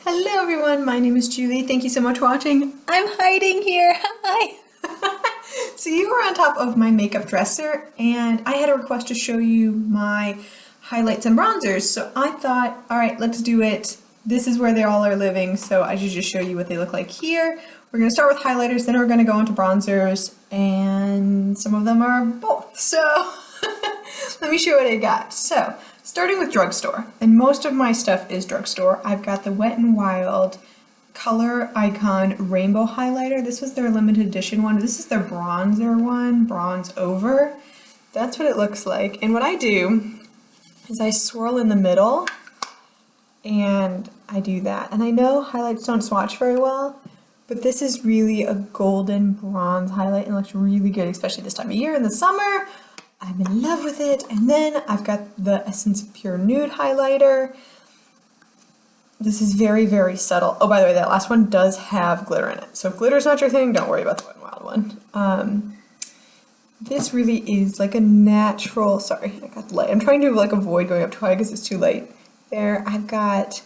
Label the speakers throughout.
Speaker 1: Hello everyone, my name is Julie. Thank you so much for watching. I'm hiding here. Hi. So you were on top of my makeup dresser and I had a request to show you my highlights and bronzers. So I thought, all right, let's do it. This is where they all are living, so I should just show you what they look like here. We're going to start with highlighters, then we're going to go into bronzers, and some of them are both. So let me show you what I got. So starting with drugstore, and most of my stuff is drugstore. I've got the Wet n Wild Color Icon Rainbow Highlighter. This was their limited edition one. This is their bronzer one, Bronze Over. That's what it looks like. And what I do is I swirl in the middle, and I do that. And I know highlights don't swatch very well, but this is really a golden bronze highlight and looks really good, especially this time of year in the summer. I'm in love with it. And then I've got the Essence Pure Nude highlighter. This is very, very subtle. Oh, by the way, that last one does have glitter in it. So if glitter's not your thing, don't worry about the Wet n Wild one. This really is like a natural, sorry, I got the light. I'm trying to like avoid going up too high because it's too light. There, I've got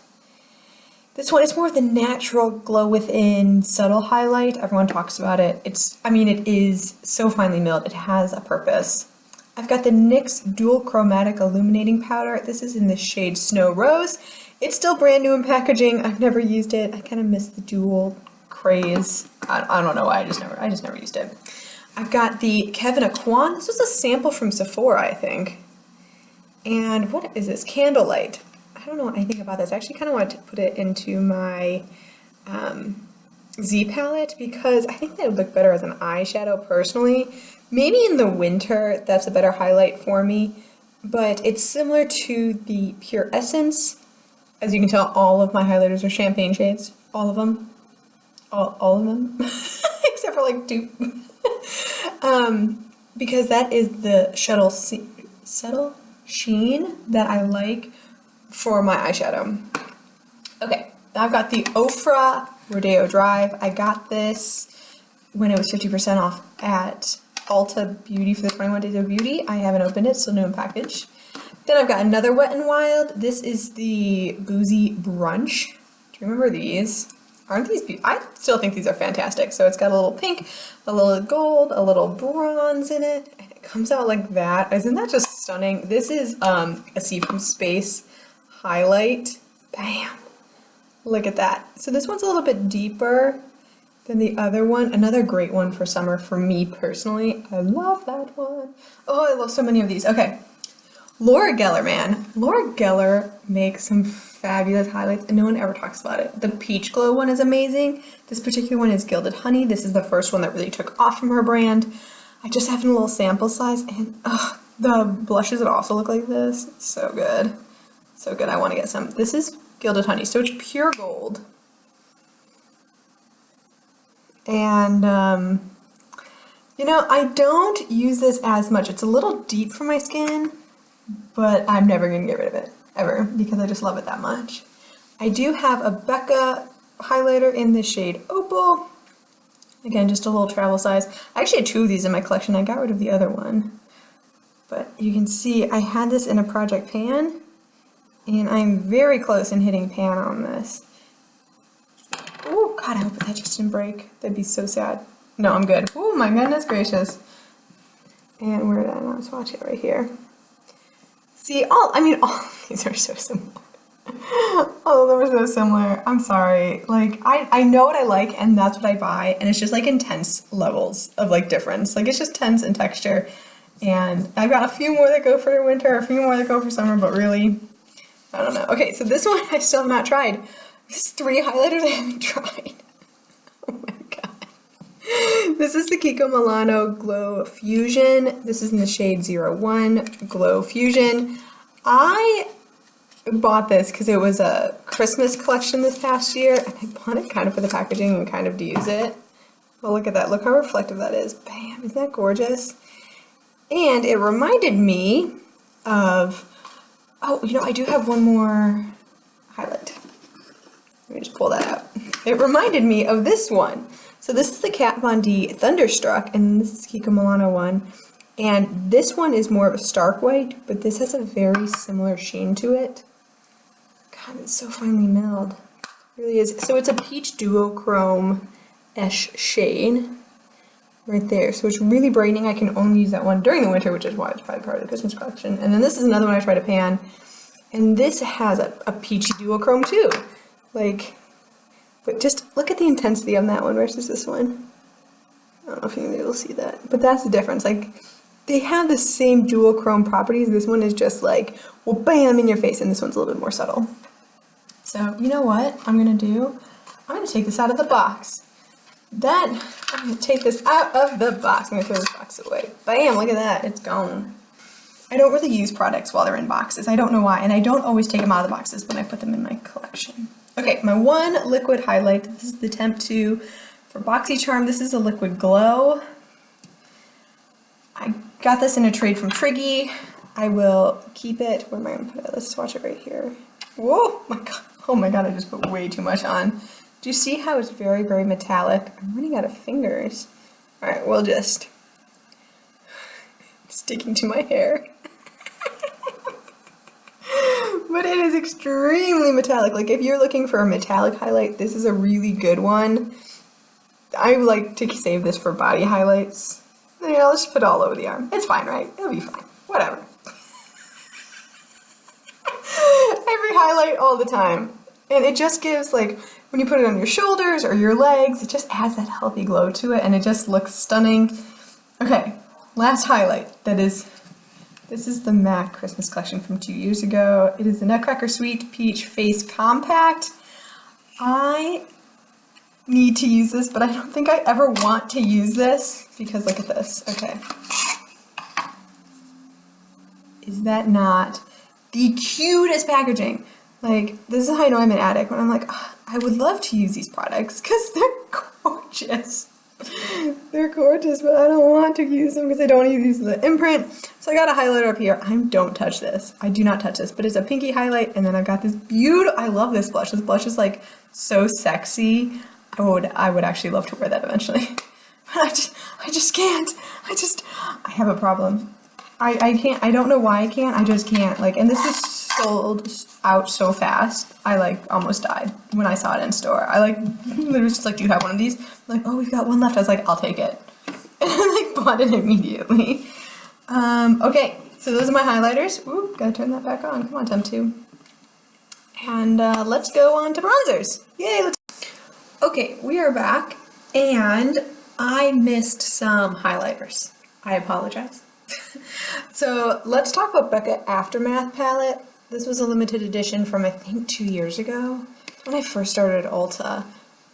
Speaker 1: this one. It's more of the natural glow within subtle highlight. Everyone talks about it. It is so finely milled. It has a purpose. I've got the NYX Dual Chromatic Illuminating Powder. This is in the shade Snow Rose. It's still brand new in packaging. I've never used it. I kind of miss the dual craze. I don't know why. I just never used it. I've got the Kevyn Aucoin. This was a sample from Sephora, I think. And what is this? Candlelight. I don't know anything about this. I actually kind of wanted to put it into my Z palette because I think that would look better as an eyeshadow personally. Maybe in the winter, that's a better highlight for me, but it's similar to the Pure Essence. As you can tell, all of my highlighters are champagne shades. All of them. All of them. Except for like two. Because that is the subtle sheen that I like for my eyeshadow. Okay, I've got the Ofra Rodeo Drive. I got this when it was 50% off at Ulta Beauty for the 21 Days of Beauty. I haven't opened it, still new in package. Then I've got another Wet n Wild. This is the Boozy Brunch. Do you remember these? Aren't these beautiful? I still think these are fantastic. So it's got a little pink, a little gold, a little bronze in it, and it comes out like that. Isn't that just stunning? This is a See From Space highlight. Bam! Look at that. So this one's a little bit deeper than the other one. Another great one for summer for me personally. I love that one. Oh, I love so many of these. Okay. Laura Geller, man. Laura Geller makes some fabulous highlights and no one ever talks about it. The Peach Glow one is amazing. This particular one is Gilded Honey. This is the first one that really took off from her brand. I just have a little sample size, and the blushes that also look like this. So good. So good. I want to get some. This is Gilded Honey. So it's pure gold. And, I don't use this as much. It's a little deep for my skin, but I'm never going to get rid of it, ever, because I just love it that much. I do have a Becca highlighter in the shade Opal. Again, just a little travel size. I actually had two of these in my collection. I got rid of the other one. But you can see I had this in a Project Pan, and I'm very close in hitting pan on this. Oh, God, I hope that just didn't break. That'd be so sad. No, I'm good. Oh, my goodness gracious. And where did I not swatch it? Right here. See, all these are so similar. All of them are so similar. I'm sorry. Like, I know what I like, and that's what I buy, and it's just, like, intense levels of, like, difference. Like, it's just tense in texture, and I've got a few more that go for winter, a few more that go for summer, but really, I don't know. Okay, so this one I still have not tried. There's 3 highlighters I haven't tried. Oh my god. This is the Kiko Milano Glow Fusion. This is in the shade 01 Glow Fusion. I bought this because it was a Christmas collection this past year, and I bought it kind of for the packaging and kind of to use it. Well, look at that. Look how reflective that is. Bam! Isn't that gorgeous? And it reminded me of, I do have one more highlight. Let me just pull that out. It reminded me of this one. So this is the Kat Von D Thunderstruck, and this is Kiko Milano one. And this one is more of a stark white, but this has a very similar sheen to it. God, it's so finely milled. Really is. So it's a peach duochrome-ish shade right there. So it's really brightening. I can only use that one during the winter, which is why it's probably part of the Christmas collection. And then this is another one I try to pan. And this has a peachy duochrome too. Like, but just look at the intensity on that one versus this one. I don't know if you're gonna be able to see that, but that's the difference. Like, they have the same duochrome properties. This one is just like, well, bam, in your face, and this one's a little bit more subtle. So, you know what I'm gonna do? I'm gonna take this out of the box. I'm gonna take this out of the box. I'm gonna throw this box away. Bam, look at that, it's gone. I don't really use products while they're in boxes. I don't know why, and I don't always take them out of the boxes when I put them in my collection. Okay, my one liquid highlight, this is the Temp 2 for BoxyCharm. This is a liquid glow. I got this in a trade from Triggy. I will keep it. Where am I gonna put it? Let's swatch it right here. Whoa, my God. Oh my God, I just put way too much on. Do you see how it's very, very metallic? I'm running out of fingers. All right, we'll just sticking to my hair. But it is extremely metallic. Like, if you're looking for a metallic highlight, this is a really good one. I like to save this for body highlights. Yeah, I'll just put it all over the arm. It's fine, right? It'll be fine. Whatever. Every highlight all the time. And it just gives, like, when you put it on your shoulders or your legs, it just adds that healthy glow to it, and it just looks stunning. Okay, last highlight. This is the MAC Christmas collection from 2 years ago. It is the Nutcracker Sweet Peach Face Compact. I need to use this, but I don't think I ever want to use this because look at this. Okay. Is that not the cutest packaging? Like, this is how I know I'm an addict, when I'm like, oh, I would love to use these products because they're gorgeous. They're gorgeous, but I don't want to use them because I don't want to use the imprint. So I got a highlighter up here. Don't touch this. I do not touch this, but it's a pinky highlight, and then I've got this beautiful, I love this blush. This blush is like so sexy. I would actually love to wear that eventually. But I just can't. I have a problem. I can't, I don't know why I can't, I just can't. Like, and this was sold out so fast, I like almost died when I saw it in store. I like literally was just like, do you have one of these? I'm like, oh, we've got one left. I was like, I'll take it. And I like bought it immediately. Okay, so those are my highlighters. Ooh, gotta turn that back on. Come on, Temp 2. And let's go on to bronzers. Yay, okay, we are back, and I missed some highlighters. I apologize. So let's talk about Becca Aftermath palette. This was a limited edition from I think 2 years ago when I first started at Ulta,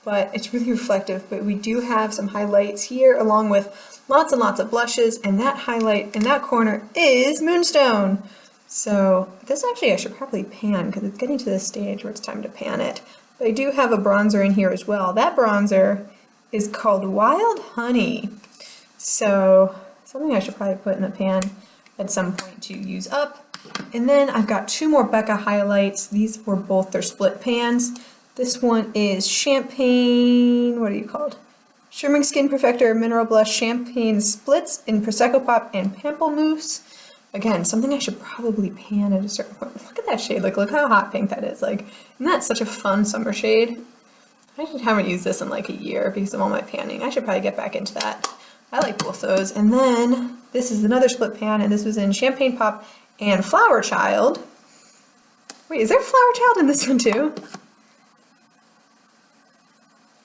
Speaker 1: but it's really reflective. But we do have some highlights here along with lots and lots of blushes, and that highlight in that corner is Moonstone. So this actually I should probably pan because it's getting to the stage where it's time to pan it. But I do have a bronzer in here as well. That bronzer is called Wild Honey. So something I should probably put in the pan at some point to use up. And then I've got two more Becca highlights. These were both their split pans. This one is Champagne, what are you called? Shimmering Skin Perfector Mineral Blush Champagne Splits in Prosecco Pop and Pamplemousse. Again, something I should probably pan at a certain point. Look at that shade, like look how hot pink that is. Like, isn't that such a fun summer shade? I haven't used this in like a year because of all my panning. I should probably get back into that. I like both those. And then this is another split pan, and this was in Champagne Pop and Flower Child. Wait, is there Flower Child in this one too?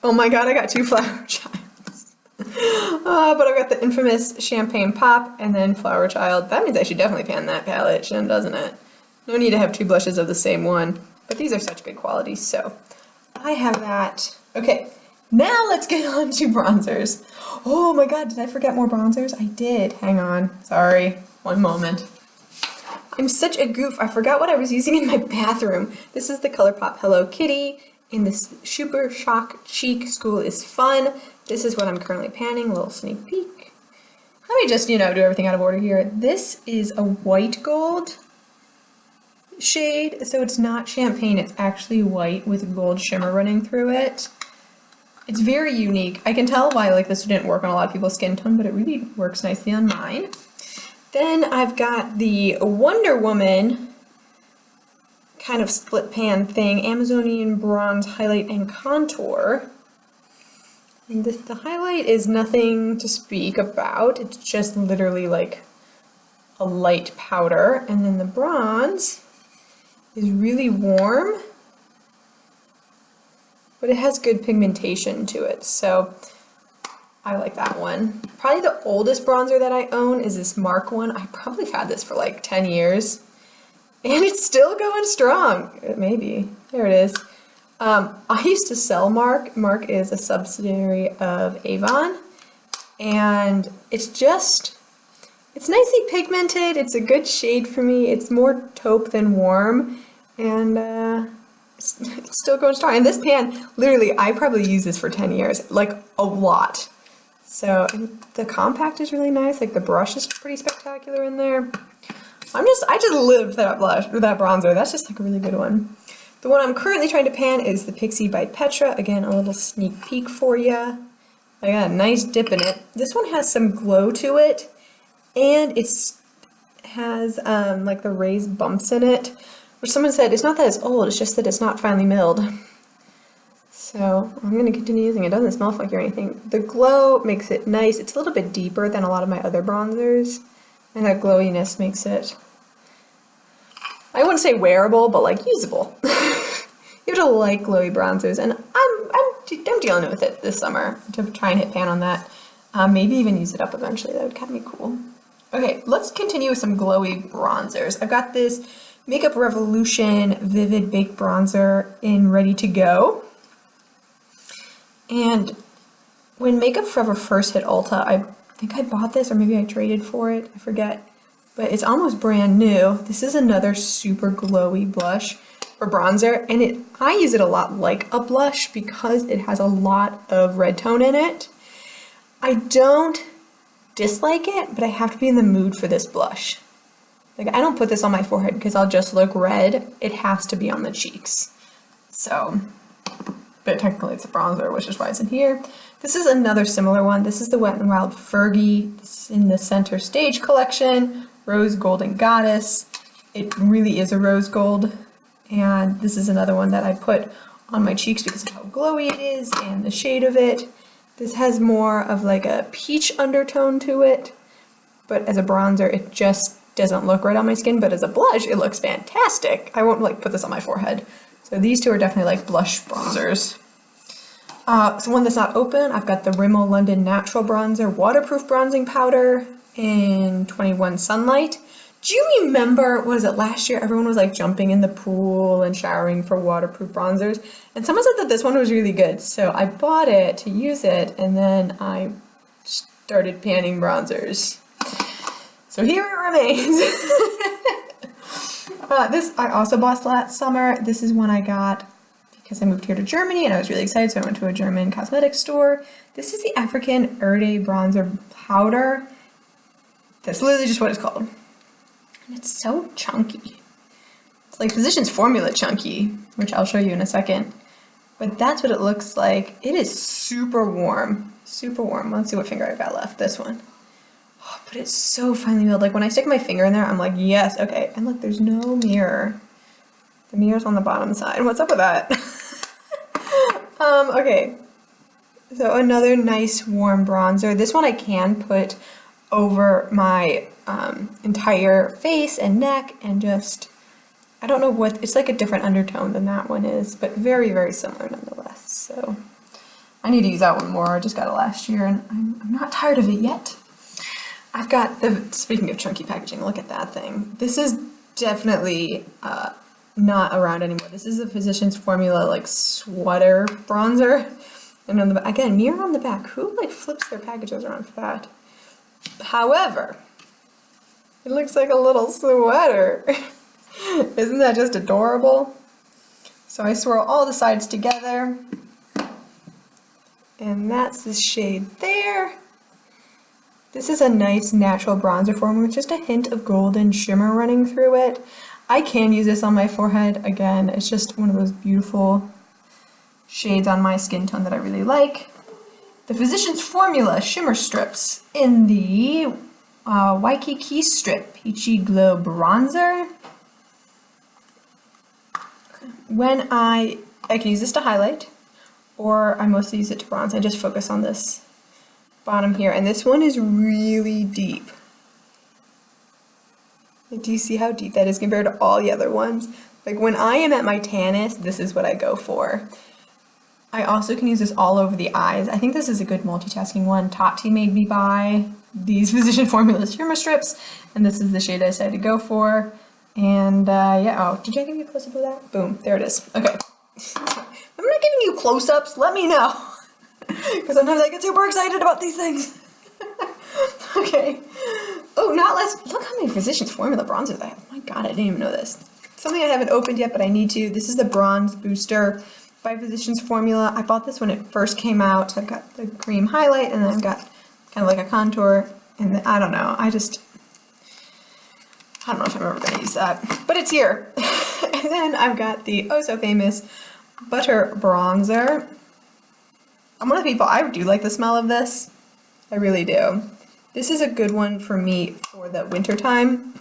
Speaker 1: Oh my god, I got two Flower Childs. But I've got the infamous Champagne Pop and then Flower Child. That means I should definitely pan that palette, doesn't it? No need to have two blushes of the same one. But these are such good quality, so I have that. Okay. Now let's get on to bronzers. Oh my god, did I forget more bronzers? I did. Hang on. Sorry. One moment. I'm such a goof. I forgot what I was using in my bathroom. This is the ColourPop Hello Kitty in this Super Shock Cheek School is Fun. This is what I'm currently panning. A little sneak peek. Let me just, do everything out of order here. This is a white gold shade, so it's not champagne. It's actually white with gold shimmer running through it. It's very unique. I can tell why this didn't work on a lot of people's skin tone, but it really works nicely on mine. Then I've got the Wonder Woman kind of split pan thing, Amazonian Bronze Highlight and Contour. And the highlight is nothing to speak about. It's just literally like a light powder. And then the bronze is really warm, but it has good pigmentation to it. So I like that one. Probably the oldest bronzer that I own is this Mark one. I probably had this for like 10 years. And it's still going strong. Maybe. There it is. I used to sell Mark. Mark is a subsidiary of Avon. And it's nicely pigmented. It's a good shade for me. It's more taupe than warm. And it's still going strong. And this pan, literally, I probably used this for 10 years. Like, a lot. So, the compact is really nice. Like, the brush is pretty spectacular in there. I just live for that blush, or that bronzer. That's just like a really good one. The one I'm currently trying to pan is the Pixi by Petra. Again, a little sneak peek for you. I got a nice dip in it. This one has some glow to it, and it has like the raised bumps in it, which someone said it's not that it's old, it's just that it's not finely milled. So I'm going to continue using it. It doesn't smell funky or anything. The glow makes it nice. It's a little bit deeper than a lot of my other bronzers, and that glowiness makes it, I wouldn't say wearable, but like usable. You have to like glowy bronzers, and I'm dealing with it this summer to try and hit pan on that. Maybe even use it up eventually. That would kind of be cool. Okay, let's continue with some glowy bronzers. I've got this Makeup Revolution Vivid Baked Bronzer in Ready to Go. And when Makeup Forever first hit Ulta, I think I bought this, or maybe I traded for it, I forget. But it's almost brand new. This is another super glowy blush or bronzer, and I use it a lot like a blush because it has a lot of red tone in it. I don't dislike it, but I have to be in the mood for this blush. Like, I don't put this on my forehead because I'll just look red. It has to be on the cheeks. So, but technically it's a bronzer, which is why it's in here. This is another similar one. This is the Wet n Wild Fergie. This is in the Center Stage collection. Rose Golden Goddess. It really is a rose gold. And this is another one that I put on my cheeks because of how glowy it is and the shade of it. This has more of like a peach undertone to it. But as a bronzer, it just doesn't look right on my skin. But as a blush, it looks fantastic. I won't like put this on my forehead. So these two are definitely like blush bronzers. So one that's not open, I've got the Rimmel London Natural Bronzer Waterproof Bronzing Powder in 21 Sunlight. Do you remember, what was it, last year everyone was like jumping in the pool and showering for waterproof bronzers? And someone said that this one was really good. So I bought it to use it, and then I started panning bronzers. So here it remains. This I also bought last summer. This is one I got because I moved here to Germany and I was really excited, so I went to a German cosmetics store. This is the African Erde Bronzer Powder. That's literally just what it's called. And it's so chunky. It's like Physicians Formula chunky, which I'll show you in a second. But that's what it looks like. It is super warm. Super warm. Let's see what finger I've got left. This one. Oh, but it's so finely milled. Like when I stick my finger in there, I'm like, yes, okay. And look, there's no mirror. The mirror's on the bottom side. What's up with that? Okay. So another nice warm bronzer. This one I can put over my entire face and neck and just, I don't know what, it's like a different undertone than that one is, but very, very similar nonetheless. So I need to use that one more. I just got it last year and I'm not tired of it yet. I've got speaking of chunky packaging, look at that thing. This is definitely not around anymore. This is a Physicians Formula like sweater bronzer. And on the again, mirror on the back. Who like flips their packages around for that? However, it looks like a little sweater. Isn't that just adorable? So I swirl all the sides together. And that's the shade there. This is a nice natural bronzer form with just a hint of golden shimmer running through it. I can use this on my forehead. Again, it's just one of those beautiful shades on my skin tone that I really like. The Physicians Formula Shimmer Strips in the Waikiki Strip Peachy Glow Bronzer. when I can use this to highlight, or I mostly use it to bronze. I just focus on this bottom here, and this one is really deep. Like, do you see how deep that is compared to all the other ones? Like, when I am at my tannest, this is what I go for. I also can use this all over the eyes. I think this is a good multitasking one. Tati made me buy these Physicians Formula shimmer strips, and this is the shade I decided to go for. And yeah, oh, did I give you a close-up of that? Boom, there it is. Okay. I'm not giving you close-ups, let me know. Because sometimes I get super excited about these things. Okay. Oh, not less. Look how many Physicians Formula bronzers I have. My God, I didn't even know this. Something I haven't opened yet, but I need to. This is the Bronze Booster by Physicians Formula. I bought this when it first came out. So I've got the cream highlight, and then I've got kind of like a contour. And I don't know. I don't know if I'm ever going to use that. But it's here. And then I've got the oh so famous Butter Bronzer. I'm one of the people, I do like the smell of this. I really do. This is a good one for me for the winter time.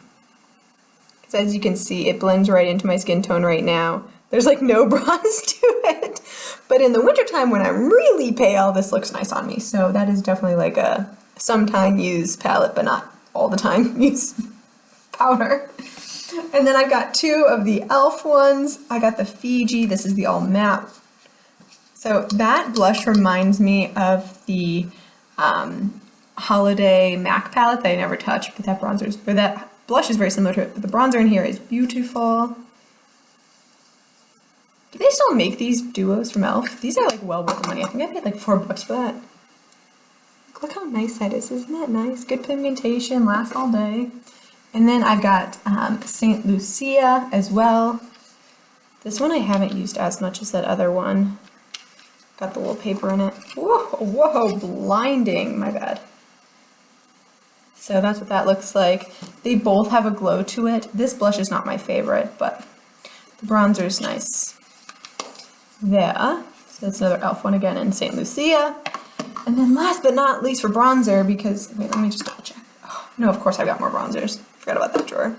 Speaker 1: Because as you can see, it blends right into my skin tone right now. There's like no bronze to it. But in the wintertime when I'm really pale, this looks nice on me. So that is definitely like a sometime use palette, but not all the time use powder. And then I've got two of the e.l.f. ones. I got the Fiji. This is the all matte. So that blush reminds me of the Holiday MAC palette that I never touched, but that that blush is very similar to it. But the bronzer in here is beautiful. Do they still make these duos from e.l.f.? These are like well worth the money. I think I paid like $4 for that. Look how nice that is. Isn't that nice? Good pigmentation, lasts all day. And then I've got St. Lucia as well. This one I haven't used as much as that other one. Got the little paper in it. Whoa, whoa, blinding, my bad. So that's what that looks like. They both have a glow to it. This blush is not my favorite, but the bronzer is nice. There. So that's another e.l.f. one again in St. Lucia. And then last but not least for bronzer, because, wait, let me just double check. Oh, no, of course I've got more bronzers. Forgot about that drawer.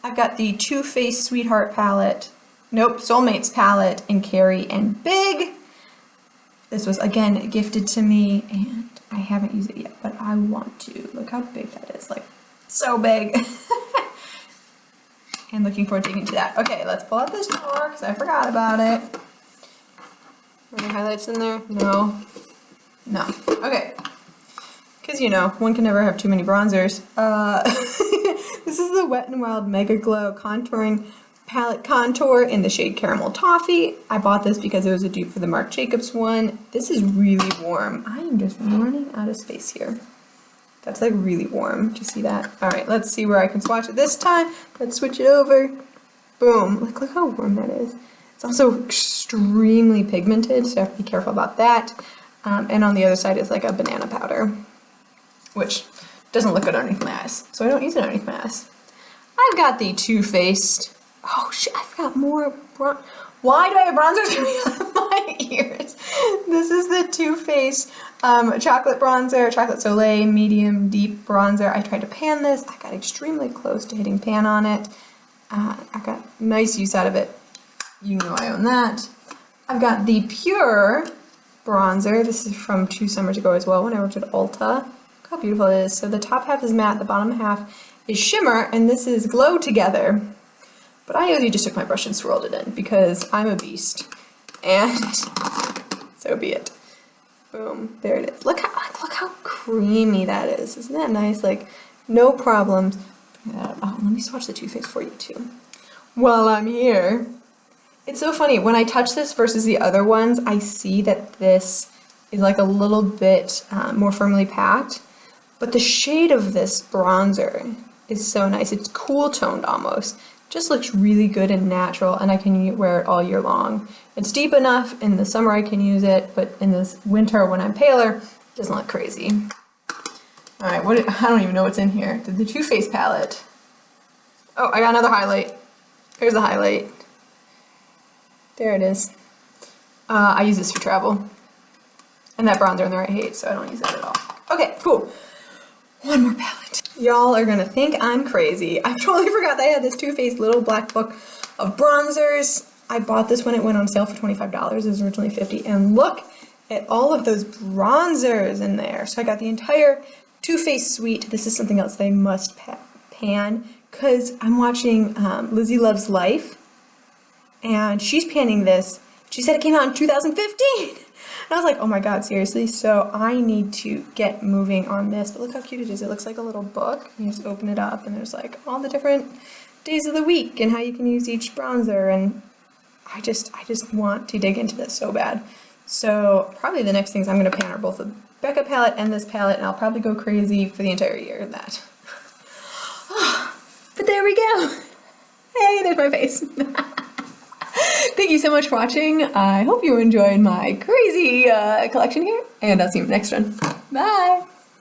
Speaker 1: I've got the Too Faced Sweetheart palette. Nope, Soulmates palette in Carrie and Big. This was, again, gifted to me, and I haven't used it yet, but I want to. Look how big that is, like, so big. And looking forward to digging into that. Okay, let's pull out this drawer, because I forgot about it. Are there highlights in there? No. No. Okay. Because, you know, one can never have too many bronzers. This is the Wet n Wild Mega Glow Contouring Palette Contour in the shade Caramel Toffee. I bought this because it was a dupe for the Marc Jacobs one. This is really warm. I am just running out of space here. That's like really warm. Do you see that? All right, let's see where I can swatch it this time. Let's switch it over. Boom. Look how warm that is. It's also extremely pigmented, so I have to be careful about that. And on the other side is like a banana powder, which doesn't look good underneath my eyes, so I don't use it underneath my eyes. I've got the Too Faced. Oh shit, I've got more why do I have bronzers coming out of my ears? This is the Too Faced chocolate bronzer, Chocolate Soleil medium deep bronzer. I tried to pan this. I got extremely close to hitting pan on it. I got nice use out of it. You know I own that. I've got the Pure bronzer. This is from 2 summers ago as well when I worked at Ulta. Look how beautiful it is. So the top half is matte, the bottom half is shimmer, and this is Glow Together. But I usually just took my brush and swirled it in because I'm a beast, and so be it. Boom, there it is. Look how creamy that is. Isn't that nice? Like, no problems. Oh, let me swatch the Too Faced for you too. While I'm here, it's so funny when I touch this versus the other ones. I see that this is like a little bit more firmly packed, but the shade of this bronzer is so nice. It's cool toned almost. Just looks really good and natural, and I can wear it all year long. It's deep enough. In the summer I can use it, but in this winter when I'm paler, it doesn't look crazy. All right, I don't even know what's in here. The Too Faced palette. Oh, I got another highlight. Here's the highlight. There it is. I use this for travel. And that bronzer in there I hate, so I don't use that at all. Okay, cool. One more palette. Y'all are gonna think I'm crazy. I totally forgot that I had this Too Faced little black book of bronzers. I bought this when it went on sale for $25. It was originally $50. And look at all of those bronzers in there. So I got the entire Too Faced suite. This is something else that I must pan because I'm watching Lizzie Loves Life. And she's panning this. She said it came out in 2015. And I was like, oh my God, seriously? So I need to get moving on this. But look how cute it is. It looks like a little book. You just open it up and there's like all the different days of the week and how you can use each bronzer. And I just want to dig into this so bad. So probably the next things I'm going to pan are both the Becca palette and this palette. And I'll probably go crazy for the entire year of that. But there we go. Hey, there's my face. Thank you so much for watching. I hope you enjoyed my crazy collection here, and I'll see you in the next one. Bye!